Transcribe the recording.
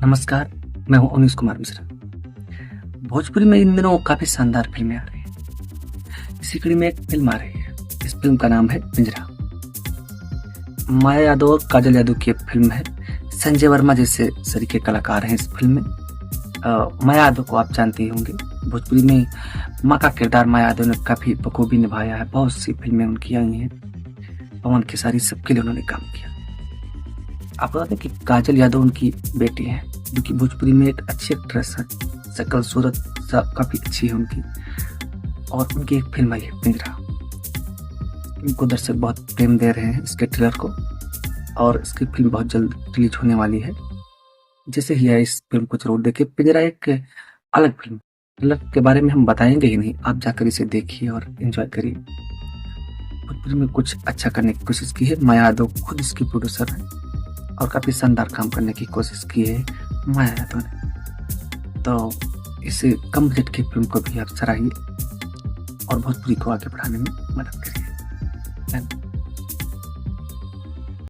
नमस्कार, मैं हूं अनीश कुमार मिश्रा। भोजपुरी में इन दिनों काफी शानदार फिल्में आ रही हैं। इसी कड़ी में एक फिल्म आ रही है। इस फिल्म का नाम है पिंजरा। माया यादव और काजल यादव की एक फिल्म है। संजय वर्मा जैसे सरीके कलाकार हैं इस फिल्म में। माया यादव को आप जानते ही होंगे। भोजपुरी में माँ का किरदार माया यादव ने काफी बखूबी निभाया है। बहुत सी फिल्में उनकी आई हैं। पवन खेसारी सबके लिए उन्होंने काम किया। आप बता दें कि काजल यादव उनकी बेटी है, जो कि भोजपुरी में एक अच्छी एक्ट्रेस है। शक्ल सूरत सब काफी अच्छी है उनकी। और उनकी एक फिल्म आई है पिंजरा। इनको दर्शक बहुत प्रेम दे रहे हैं इसके ट्रेलर को, और इसकी फिल्म बहुत जल्द रिलीज होने वाली है। जैसे ही आए इस फिल्म को जरूर देखिए। पिंजरा एक अलग फिल्म, ट्रेलर के बारे में हम बताएंगे ही नहीं, आप जाकर इसे देखिए और एंजॉय करिए। भोजपुरी में कुछ अच्छा करने की कोशिश की है। माया यादव खुद इसकी प्रोड्यूसर है और काफी शानदार काम करने की कोशिश की है माया यादव ने। तो इस कम बजट की फिल्म को भी आप सराहिए और भोजपुरी को आगे बढ़ाने में मदद करिए। धन्यवाद।